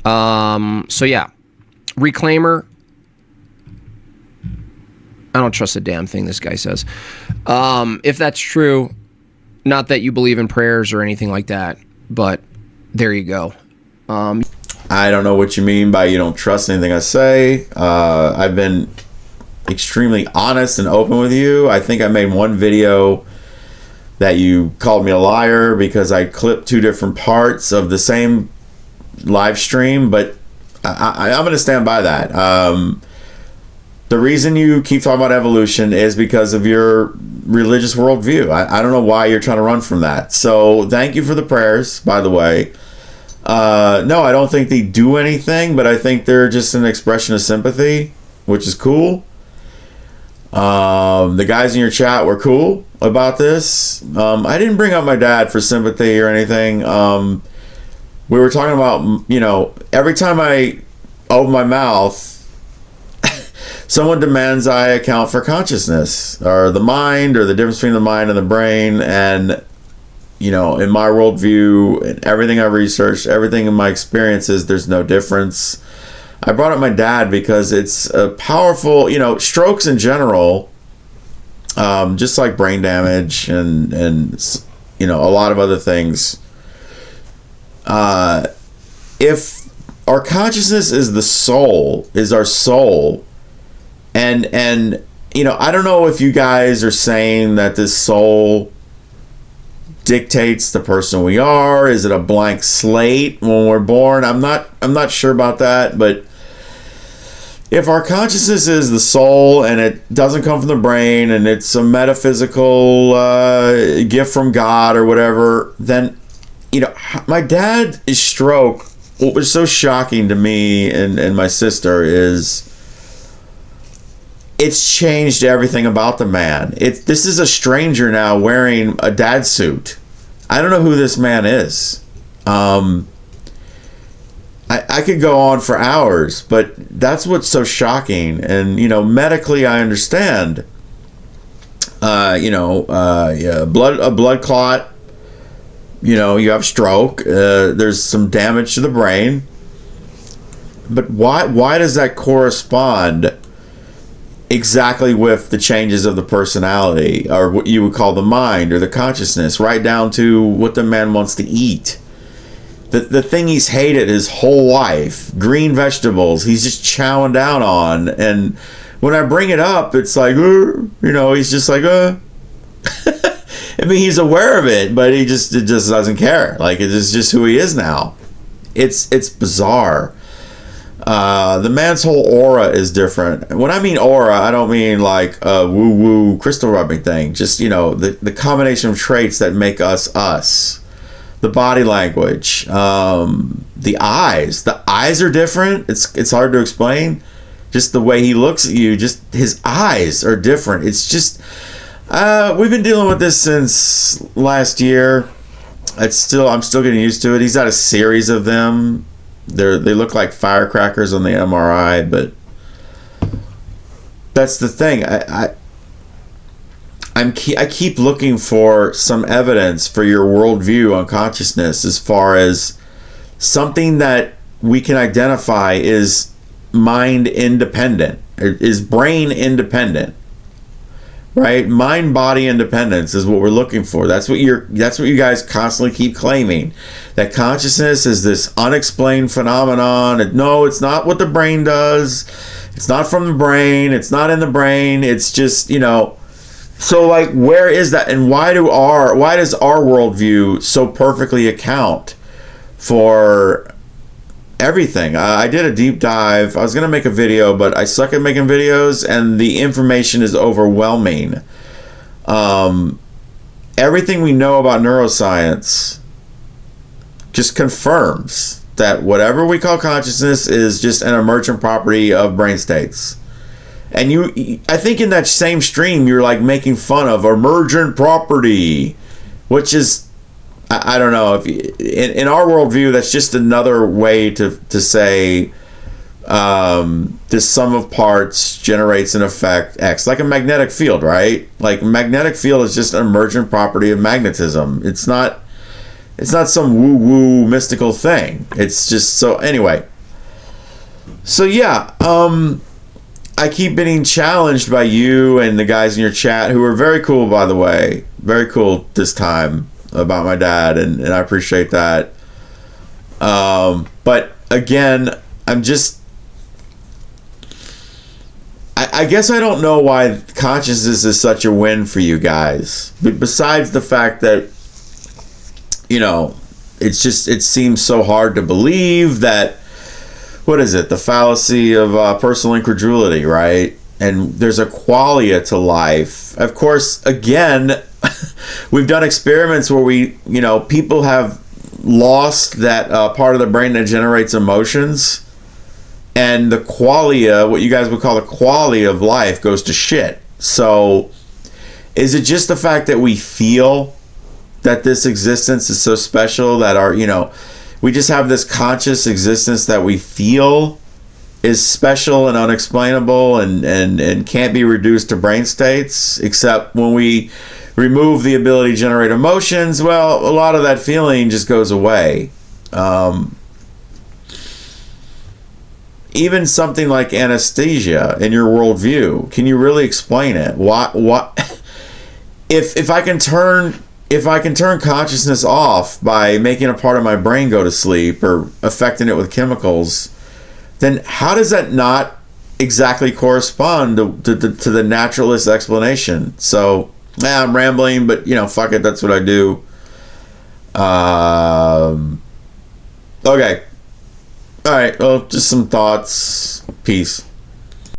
So yeah, Reclaimer. I don't trust a damn thing this guy says. If that's true, not that you believe in prayers or anything like that, but there you go. I don't know what you mean by you don't trust anything I say. I've been extremely honest and open with you. I think I made one video that you called me a liar because I clipped two different parts of the same live stream, but I'm going to stand by that. The reason you keep talking about evolution is because of your religious worldview. I don't know why you're trying to run from that. So thank you for the prayers, by the way. No, I don't think they do anything, but I think they're just an expression of sympathy, which is cool. The guys in your chat were cool about this. I didn't bring up my dad for sympathy or anything. We were talking about, every time I open my mouth, someone demands I account for consciousness or the mind or the difference between the mind and the brain. And, in my worldview and everything I've researched, everything in my experiences, there's no difference. I brought up my dad because it's a powerful, strokes in general, just like brain damage and a lot of other things. If our consciousness is our soul, and I don't know if you guys are saying that this soul dictates the person we are. Is it a blank slate when we're born? I'm not sure about that, but if our consciousness is the soul and it doesn't come from the brain and it's a metaphysical gift from God or whatever, then my dad's stroke, what was so shocking to me and my sister is it's changed everything about the man. This is a stranger now wearing a dad suit. I don't know who this man is. I could go on for hours, but that's what's so shocking. And medically, I understand. A blood clot. You have stroke. There's some damage to the brain. But why does that correspond exactly with the changes of the personality, or what you would call the mind or the consciousness, right down to what the man wants to eat? The thing he's hated his whole life, green vegetables, he's just chowing down on. And when I bring it up, it's like, he's just like, I mean, he's aware of it, but it just doesn't care. Like, it's just who he is now. It's bizarre. The man's whole aura is different. When I mean aura, I don't mean like a woo-woo crystal rubbing thing. Just, the combination of traits that make us us. The body language. The eyes. The eyes are different. It's hard to explain. Just the way he looks at you, just his eyes are different. It's just... we've been dealing with this since last year. I'm still getting used to it. He's got a series of them. They look like firecrackers on the MRI, but that's the thing. I keep looking for some evidence for your worldview on consciousness, as far as something that we can identify is mind independent, is brain independent. Right? Mind-body independence is what we're looking for. That's what you guys constantly keep claiming. That consciousness is this unexplained phenomenon. No, it's not what the brain does. It's not from the brain. It's not in the brain. It's just, So like, where is that? And why does our worldview so perfectly account for everything? I did a deep dive. I was going to make a video, but I suck at making videos, and the information is overwhelming. Everything we know about neuroscience just confirms that whatever we call consciousness is just an emergent property of brain states. And I think in that same stream, you're like making fun of emergent property, which is, I don't know, if in our worldview, that's just another way to say this sum of parts generates an effect X, like a magnetic field, right? Like, magnetic field is just an emergent property of magnetism. It's not some woo-woo mystical thing. It's just, so anyway, So yeah, I keep getting challenged by you and the guys in your chat, who are very cool, by the way. Very cool this time about my dad, and I appreciate that. But again, I'm just... I guess I don't know why consciousness is such a win for you guys. But besides the fact that, you know, it seems so hard to believe that... What is it? The fallacy of personal incredulity, right? And there's a qualia to life. Of course, again, we've done experiments where people have lost that part of the brain that generates emotions, and the qualia, what you guys would call the qualia of life, goes to shit. So, is it just the fact that we feel that this existence is so special that we just have this conscious existence that we feel is special and unexplainable and can't be reduced to brain states, except when we remove the ability to generate emotions, well, a lot of that feeling just goes away. Even something like anesthesia in your worldview, can you really explain it? What if I can turn consciousness off by making a part of my brain go to sleep or affecting it with chemicals, then how does that not exactly correspond to the naturalist explanation? So, I'm rambling, but fuck it, that's what I do. Okay. All right, well, just some thoughts. Peace.